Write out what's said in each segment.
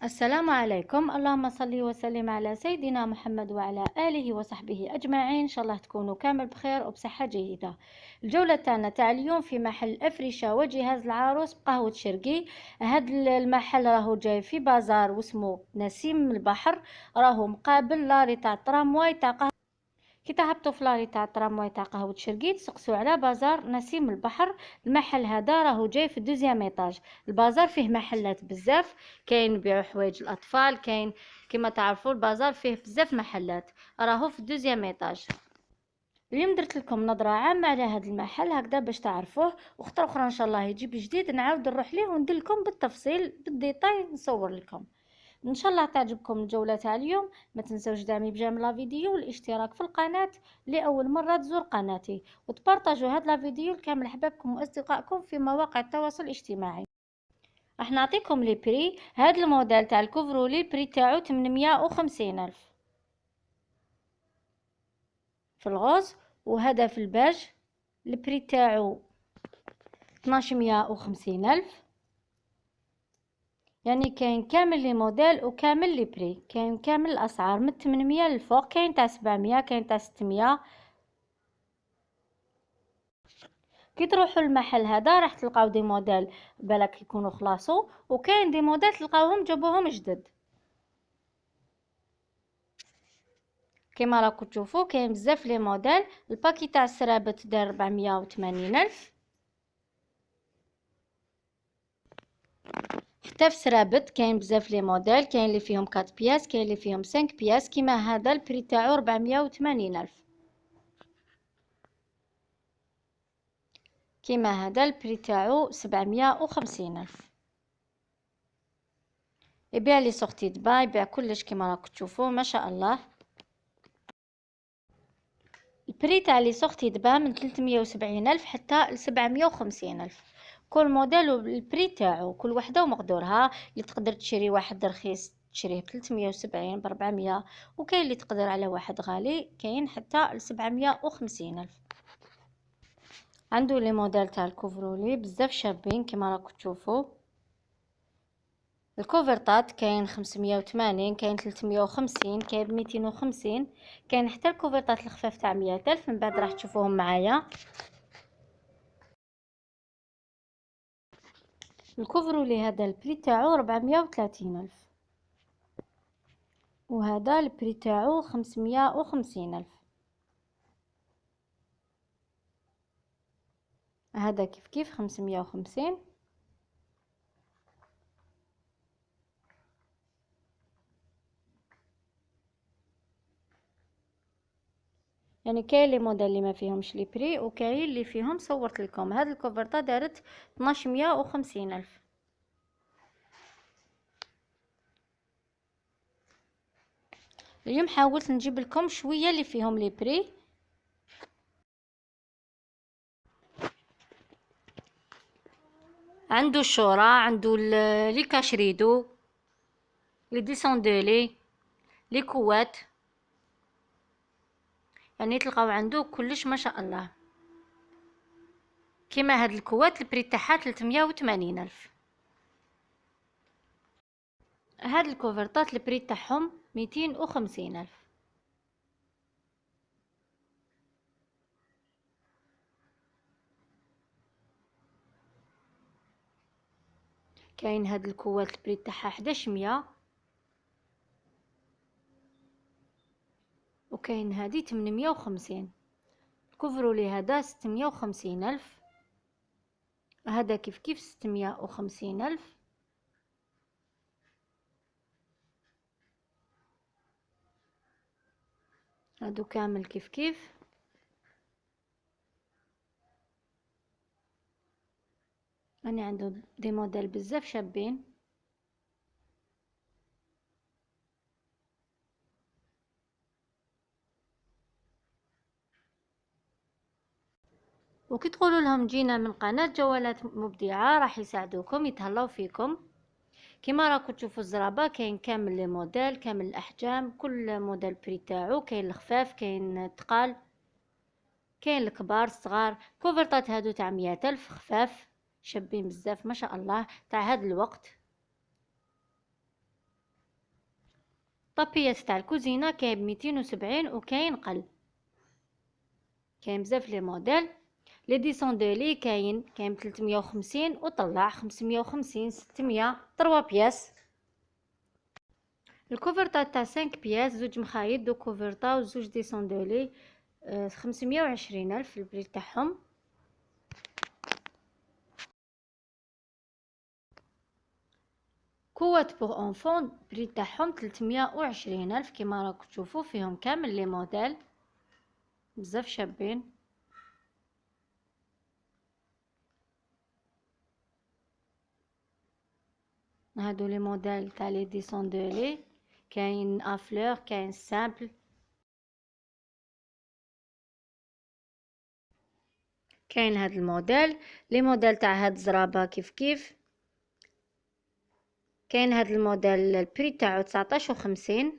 السلام عليكم. اللهم صل وسلم على سيدنا محمد وعلى آله وصحبه أجمعين. إن شاء الله تكونوا كامل بخير وبصحة جيدة. الجولة تاعنا تاع اليوم في محل أفرشة وجهاز العروس بقهوة شرقي. هاد المحل راهو جاي في بازار واسمه نسيم البحر، راهو مقابل لاري تاع الترامواي تاع قهوة. كي تهبطوا في لاري تاع الترامواي تاع قهوة شرقي تسقسوا على بازار نسيم البحر. المحل هذا راهو جاي في الدوزيام ايطاج. البازار فيه محلات بزاف، كاين يبيعوا حوايج الاطفال، كاين كما تعرفوا البازار فيه بزاف محلات. راهو في الدوزيام ايطاج. اليوم درت لكم نظره عامه على هذا المحل هكذا باش تعرفوه، وخطره اخرى ان شاء الله يجيب جديد نعاود نروح ليه وندير لكم بالتفصيل بالديتاي نصور لكم. ان شاء الله تعجبكم الجوله تاع اليوم. ما تنسوش دعمي بجيم لا فيديو والاشتراك في القناه لاول مره تزور قناتي، وتبارطاجوا هاد لا فيديو لكامل احبابكم واصدقائكم في مواقع التواصل الاجتماعي. راح نعطيكم لي بري. هاد الموديل تاع الكوفرولي البري تاعو 850 الف في الغوز، وهذا في الباج البري تاعو 1250 الف. يعني كاين كامل لي موديل وكامل لي بري، كاين كامل الاسعار من 800 للفوق، كاين تاع 700، كاين تاع 600. كي تروحوا المحل هذا راح تلقاو دي موديل بالك يكونوا خلاصو، وكاين دي موديل تلقاوهم جابوهم جدد. كما راكم تشوفوا كاين بزاف لي موديل. الباكي تاع السرابت دار 480 الف. حتى في سرابت كاين بزاف لي موديل، كاين اللي فيهم 4 بياس، كاين اللي فيهم 5 بياس. كيما هذا البري تاعو 480 الف. كيما هذا البري تاعو 750 الف. يبيع لي سورتي دبا، يبيع كلش كيما راكم تشوفوا ما شاء الله. البري تاع لي سورتي دبا من 370 الف حتى ل 750 الف. كل موديل البري تاعو، كل وحده ومقدورها. اللي تقدر تشري واحد رخيص تشريه ب 370 ب 400، وكاين اللي تقدر على واحد غالي كاين حتى ل 750 الف. عنده لي موديل تاع الكوفرولي بزاف شابين كيما راكم تشوفوا. الكوفرطات كاين 580، كاين 350، كاين 250، كاين حتى الكوفرطات الخفاف تاع 100 الف. من بعد راح تشوفوهم معايا. الكوفرولي هذا البري تاعو 430 الف، وهذا البري تاعو 550 الف. هذا كيف 550. يعني كاين لي موديل اللي ما فيهمش لي بري، وكاين اللي فيهم صورت لكم. هاد الكوفرطه دارت 1250 الف. اليوم حاولت نجيب لكم شويه اللي فيهم لي بري. عنده الشورى، عنده لي كاشريدو، لي ديسوندولي، لي كوات. يعني تلقاو عنده كلش ما شاء الله. كيما هاد الكوات البري تاعها 380 الف. هاد الكوفرطات البري تاعهم 250 الف. كاين هاد الكوات البري تاعها 1100، وكاين هادي 850. الكوفرولي هذا 650 الف. هذا كيف 650 الف. هادو كامل كيف. راني عنده دي موديل بزاف شابين. وكي تقولوا لهم جينا من قناة جوالات مبدعة راح يساعدوكم يتهلاو فيكم. كيما راكم تشوفوا الزرابه كاين كامل لي موديل، كامل الاحجام، كل موديل بري تاعو. كاين الخفاف، كاين الثقال، كاين الكبار الصغار. كوفرطات هادو تاع 100 الف خفاف شابين بزاف ما شاء الله تاع هاد الوقت. طابيات تاع الكوزينه كاين ب270 وكاين قل، كاين بزاف لي موديل. لي ديسوندولي كاين ب350 وطلع 550 600 3 بياس. الكوفرطا تاع 5 بياس، زوج مخايط دو كوفرطا وزوج ديسوندولي، 520 الف البري تاعهم. كوات بوغ اونفون بري تاعهم 320 الف. كيما راكم تشوفوا فيهم كامل لي موديل بزاف شابين. هادو لي موديل تاع لي ديسوندولي، كاين افلور كاين سامبل. كاين هاد الموديل، لي موديل تاع هاد الزرابه كيف كاين هاد الموديل البري تاعو 19.50.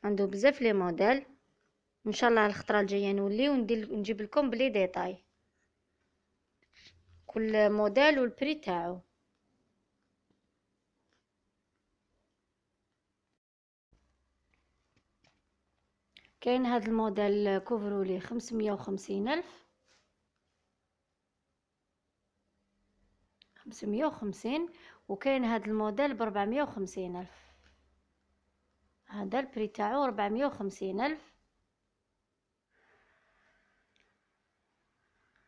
عنده بزاف لي موديل. ان شاء الله الخطره الجايه نولي ونجيب لكم بلي ديتاي كل موديل والبري تاعو. كاين هاد الموديل كوفرولي 550 الف، 550. وكاين هاد الموديل ب450 الف. هذا البري تاعو 450 الف.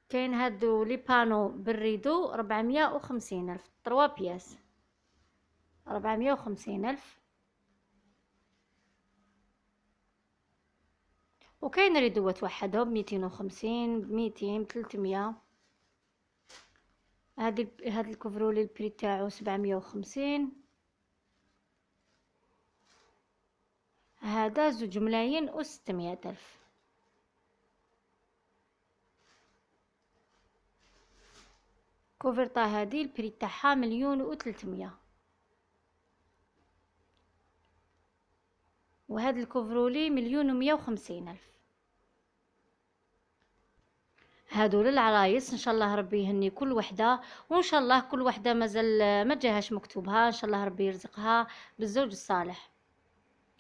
كاين هادو لي بانو بالريدو 450 الف 3 بياس، 450 الف. وكاين ريدوات وحدهم 250 200 300. هاد الكوفرولي البري تاعو 750. هذا 2,600,000 الف. كوفرطا هذه البري تاعها 1,300,000. وهاد الكوفرولي 1,150,000. هادو للعرايس ان شاء الله ربي يهني كل وحده، وان شاء الله كل وحده مازال ما جاهاش مكتوبها، ان شاء الله ربي يرزقها بالزوج الصالح.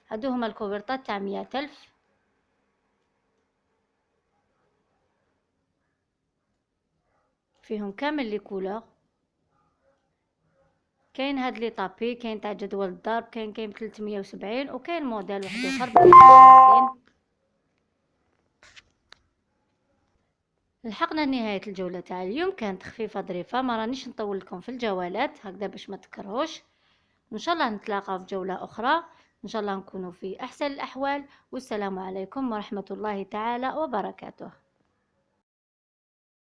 هادو هما الكوفرطات تاع 100,000. فيهم كامل لي كولور. كاين هاد لي طابي، كاين تاع جدول الضرب، كاين 370، وكاين موديل واحد اخر ب 150. لحقنا لنهايه الجوله تاع اليوم، كانت خفيفه ظريفه، ما رانيش نطول لكم في الجولات هكذا باش ما تكرهوش. ان شاء الله نتلاقى في جوله اخرى، ان شاء الله نكونوا في احسن الاحوال. والسلام عليكم ورحمه الله تعالى وبركاته.